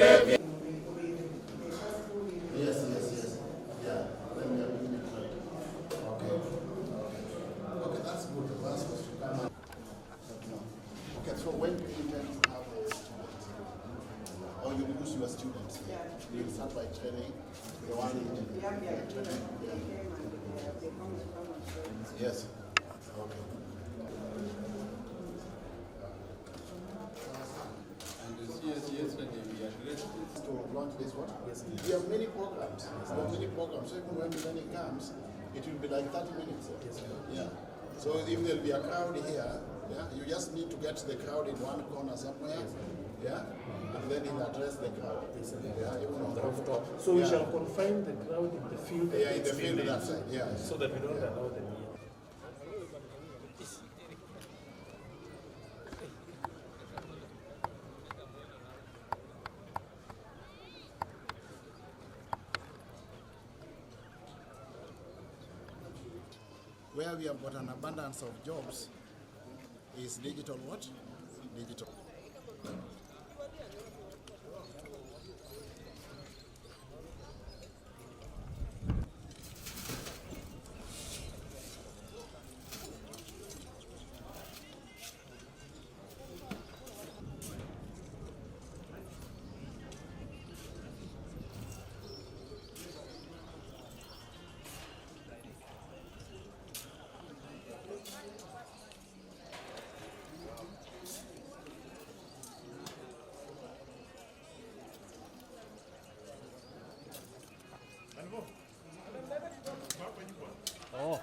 Yes. Yeah. Then we are doing it right. Okay. Okay, that's good. That's what you can. Okay, so when do you intend to have a student? Or you use your students? Yeah. You start by training the one in training. Yes. Okay. Yesterday we addressed this to launch this one. Yes. We have many programs. So even when the training comes, it will be like 30 minutes. Yes. Yeah. So if there'll be a crowd here, yeah, you just need to get the crowd in one corner somewhere. Yes. Yeah. And then he'll address the crowd. Yes. Yeah, even on the rooftop. So we shall confine the crowd in the field. Yeah, in the field that side. Yeah. So that we don't allow them here. Where we have got an abundance of jobs is digital what? Digital. Oh.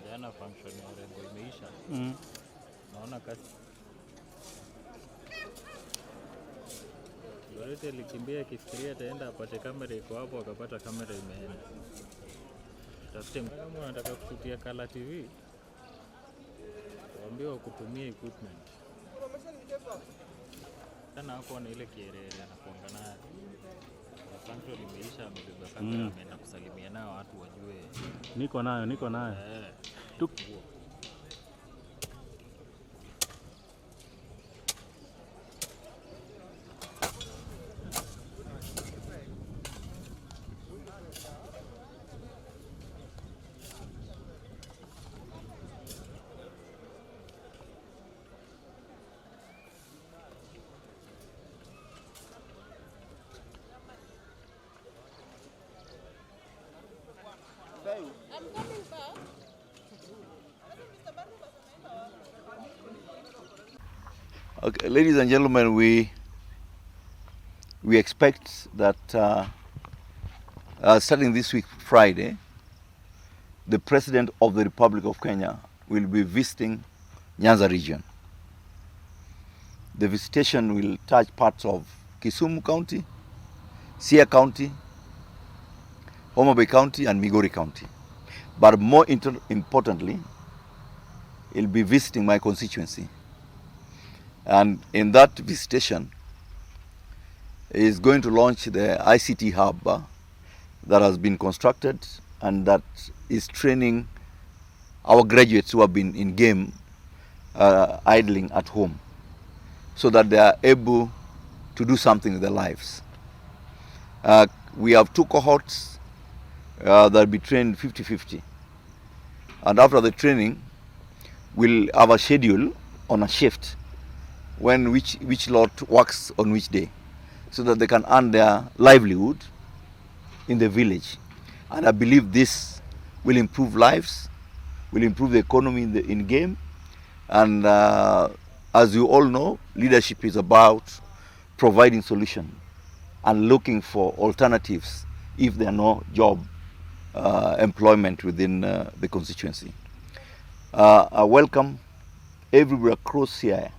Jana function ya urembo imeisha. Naona kazi. Yote alikimbia akifikiria ataenda apate kamera iko hapo, akapata kamera imeenda. Tafute kama unataka kushutia Kala TV. Waambiwa kutumia equipment. Sana hapo na ile kierere anakuanga nayo. Function imeisha, amebeba kamera ameenda kusalimia nao watu wajue. Niko nayo. I'm coming back. Okay, ladies and gentlemen, we expect that starting this week, Friday, the President of the Republic of Kenya will be visiting Nyanza region. The visitation will touch parts of Kisumu County, Siaya County, Homa Bay County and Migori County. But more importantly, he'll be visiting my constituency. And in that visitation, he is going to launch the ICT hub that has been constructed and that is training our graduates who have been in game idling at home so that they are able to do something with their lives. We have 2 cohorts that will be trained 50-50. And after the training, we'll have a schedule on a shift when which lot works on which day, so that they can earn their livelihood in the village. And I believe this will improve lives, will improve the economy in game. And as you all know, leadership is about providing solution and looking for alternatives if there are no job employment within the constituency. I welcome everybody across here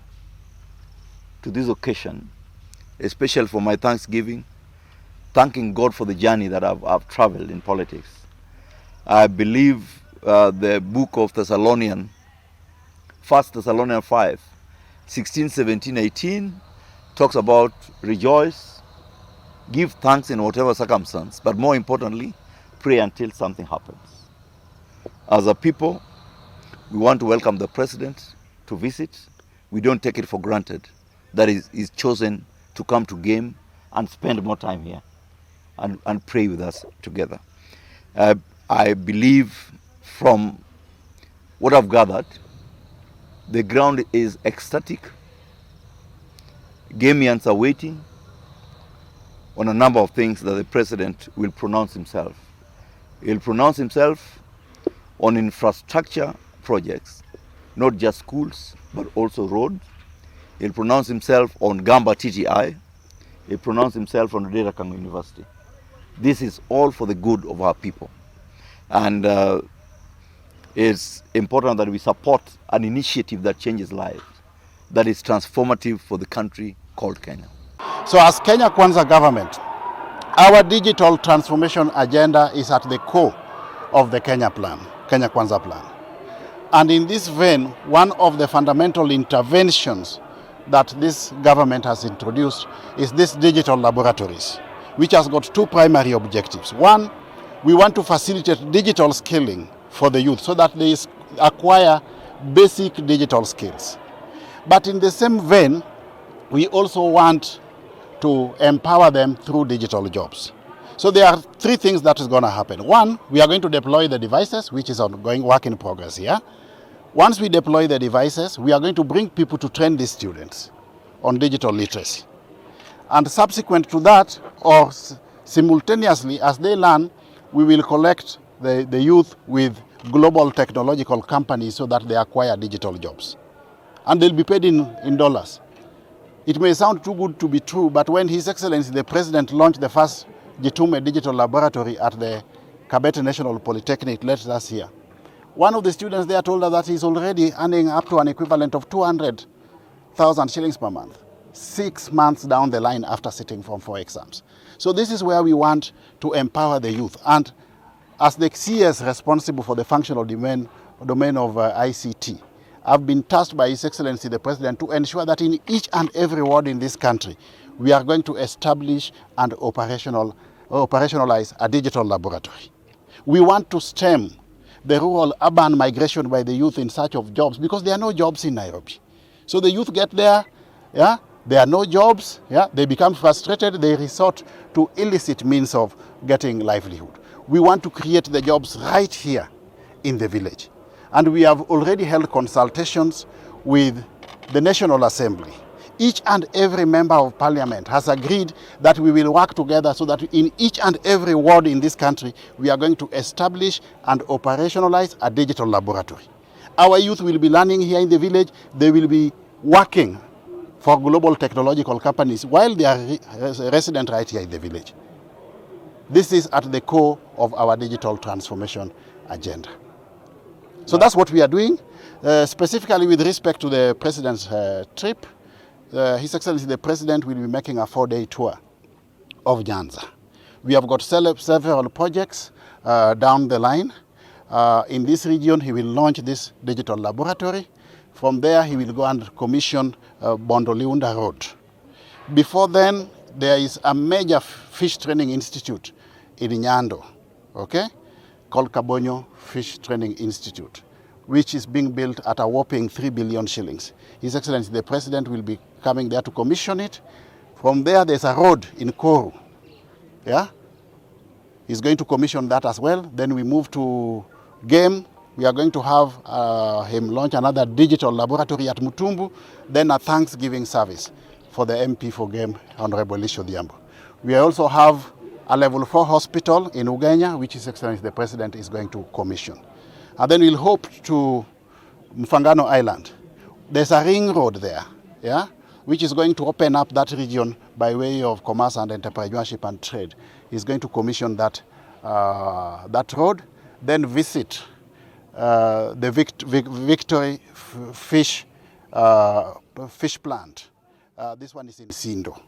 to this occasion, especially for my Thanksgiving, thanking God for the journey that I've traveled in politics. I believe the book of Thessalonians, 1 Thessalonians 5, 16, 17, 18, talks about rejoice, give thanks in whatever circumstance, but more importantly, pray until something happens. As a people, we want to welcome the president to visit. We don't take it for granted that he's chosen to come to game and spend more time here and pray with us together. I believe from what I've gathered, the ground is ecstatic. Kenyans are waiting on a number of things that the president will pronounce himself. He'll pronounce himself on infrastructure projects, not just schools, but also roads. He'll pronounce himself on Gamba TTI. He'll pronounce himself on Data Kang University. This is all for the good of our people. And it's important that we support an initiative that changes lives, that is transformative for the country called Kenya. So as Kenya Kwanza government, our digital transformation agenda is at the core of the Kenya Kwanza plan. And in this vein, one of the fundamental interventions that this government has introduced is this digital laboratories, which has got two primary objectives. One, we want to facilitate digital skilling for the youth so that they acquire basic digital skills. But in the same vein, we also want to empower them through digital jobs. So there are three things that is going to happen. One, we are going to deploy the devices, which is ongoing work in progress here. Once we deploy the devices, we are going to bring people to train these students on digital literacy. And subsequent to that, or simultaneously, as they learn, we will collect the youth with global technological companies so that they acquire digital jobs. And they'll be paid in dollars. It may sound too good to be true, but when His Excellency the President launched the first Gitume Digital Laboratory at the Kabete National Polytechnic last year, one of the students there told us that he's already earning up to an equivalent of 200,000 shillings per month, 6 months down the line after sitting Form 4 exams. So this is where we want to empower the youth. And as the CS responsible for the functional domain of ICT, I've been tasked by His Excellency the President to ensure that in each and every ward in this country, we are going to establish and operationalize a digital laboratory. We want to stem the rural-urban migration by the youth in search of jobs, because there are no jobs in Nairobi. So the youth get there, there are no jobs, they become frustrated, they resort to illicit means of getting livelihood. We want to create the jobs right here in the village. And we have already held consultations with the National Assembly. Each and every member of parliament has agreed that we will work together so that in each and every ward in this country, we are going to establish and operationalize a digital laboratory. Our youth will be learning here in the village. They will be working for global technological companies while they are resident right here in the village. This is at the core of our digital transformation agenda. So that's what we are doing. Specifically with respect to the President's trip, His Excellency the President will be making a 4-day tour of Nyanza. We have got several projects down the line. In this region, he will launch this digital laboratory. From there, he will go and commission Bondoliunda Road. Before then, there is a major fish training institute in Nyando, called Kabonyo Fish Training Institute, which is being built at a whopping 3 billion shillings. His Excellency the President will be coming there to commission it. From there, there's a road in Koru. He's going to commission that as well. Then we move to Game. We are going to have him launch another digital laboratory at Mutumbu, then a Thanksgiving service for the MP for Game, Honorable Lisho Diambo. We also have a level 4 hospital in Ugenya, which His Excellency the President is going to commission. And then we'll hope to Mfangano Island. There's a ring road there, which is going to open up that region by way of commerce and entrepreneurship and trade. He's going to commission that, that road, then visit the Victory fish plant. This one is in Sindo.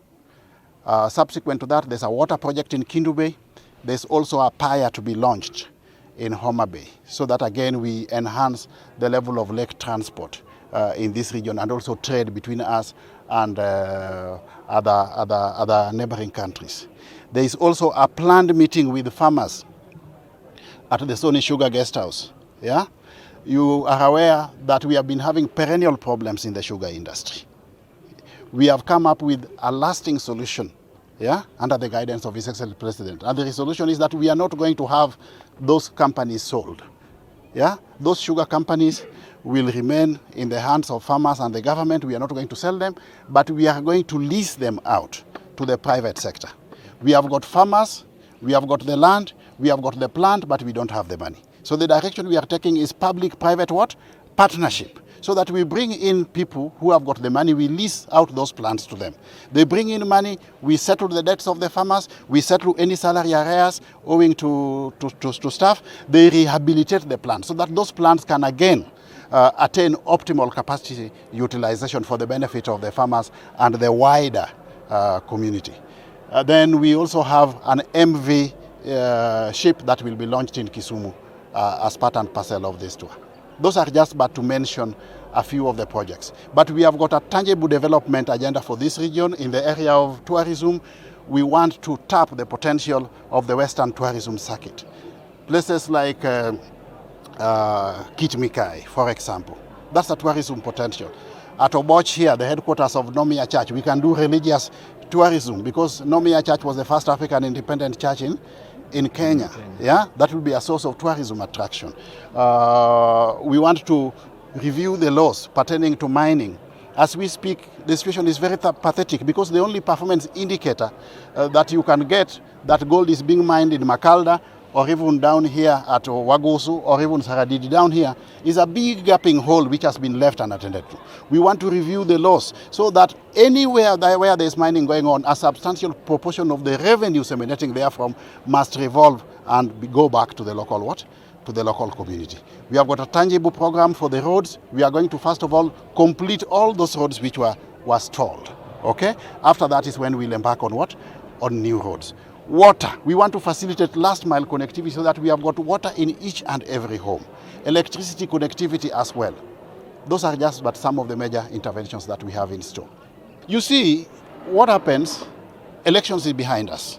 Subsequent to that, there's a water project in Kindu Bay. There's also a pier to be launched in Homa Bay, so that again we enhance the level of lake transport in this region and also trade between us and other neighboring countries. There is also a planned meeting with farmers at the Sony Sugar Guest House Yeah, you are aware that we have been having perennial problems in the sugar industry. We have come up with a lasting solution, yeah, under the guidance of His Excellency President. And the solution is that we are not going to have those companies sold. Yeah, those sugar companies will remain in the hands of farmers and the government. We are not going to sell them, but we are going to lease them out to the private sector. We have got farmers, we have got the land, we have got the plant, but we don't have the money. So the direction we are taking is public-private what? Partnership. So that we bring in people who have got the money, we lease out those plants to them. They bring in money, we settle the debts of the farmers, we settle any salary arrears owing to staff, they rehabilitate the plants so that those plants can again attain optimal capacity utilization for the benefit of the farmers and the wider community. Then we also have an MV ship that will be launched in Kisumu as part and parcel of this tour. Those are just but to mention a few of the projects. But we have got a tangible development agenda for this region. In the area of tourism, we want to tap the potential of the Western tourism circuit. Places like Kitmikai, for example. That's a tourism potential. At Oboch here, the headquarters of Nomia Church, we can do religious tourism because Nomia Church was the first African independent church in Kenya. Yeah, that will be a source of tourism attraction. We want to review the laws pertaining to mining. As we speak, the situation is very pathetic because the only performance indicator that you can get that gold is being mined in Makalda or even down here at Wagosu or even Saradidi down here is a big gaping hole which has been left unattended to. We want to review the laws so that anywhere where there is mining going on, a substantial proportion of the revenues emanating therefrom must revolve and go back to the local what? To the local community. We have got a tangible program for the roads. We are going to first of all complete all those roads which were stalled. Okay? After that is when we'll embark on what? On new roads. Water. We want to facilitate last mile connectivity so that we have got water in each and every home. Electricity connectivity as well. Those are just but some of the major interventions that we have in store. You see, what happens, elections is behind us.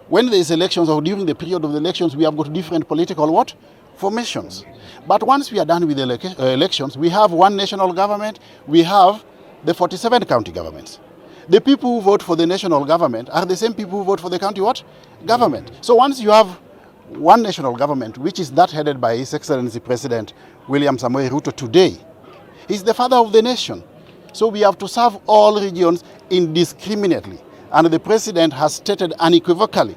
When there is elections or during the period of the elections, we have got different political what? Formations. But once we are done with the elections, we have one national government, we have the 47 county governments. The people who vote for the national government are the same people who vote for the county what? Government. So once you have one national government, which is that headed by His Excellency President William Samoei Ruto today, he's the father of the nation. So we have to serve all regions indiscriminately. And the President has stated unequivocally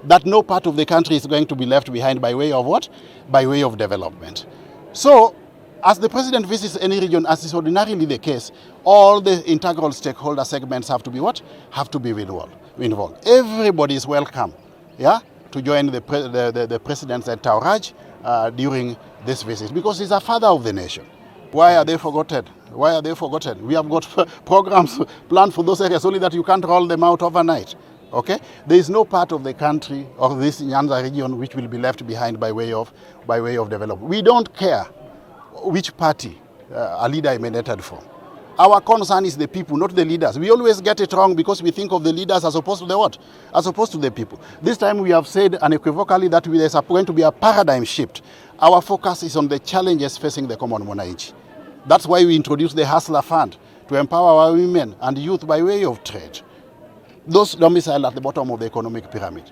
that no part of the country is going to be left behind by way of what? By way of development. So, as the President visits any region, as is ordinarily the case, all the integral stakeholder segments have to be what? Have to be involved. Everybody is welcome, yeah, to join the President's entourage during this visit because he's a father of the nation. Why are they forgotten? Why are they forgotten? We have got programs planned for those areas, only that you can't roll them out overnight. Okay? There is no part of the country or this Nyanza region which will be left behind by way of development. We don't care which party a leader emanated from. Our concern is the people, not the leaders. We always get it wrong because we think of the leaders as opposed to the what? As opposed to the people. This time we have said unequivocally that there is going to be a paradigm shift. Our focus is on the challenges facing the common mwananchi. That's why we introduced the Hustler Fund to empower our women and youth by way of trade. Those domiciled at the bottom of the economic pyramid.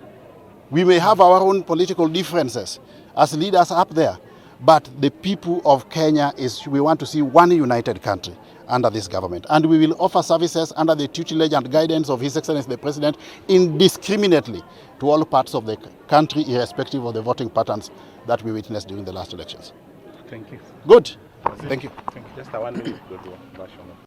We may have our own political differences as leaders up there, but the people of Kenya we want to see one united country under this government. And we will offer services under the tutelage and guidance of His Excellency the President indiscriminately to all parts of the country, irrespective of the voting patterns that we witnessed during the last elections. Thank you. Good. Thank you. Just a 1 minute version of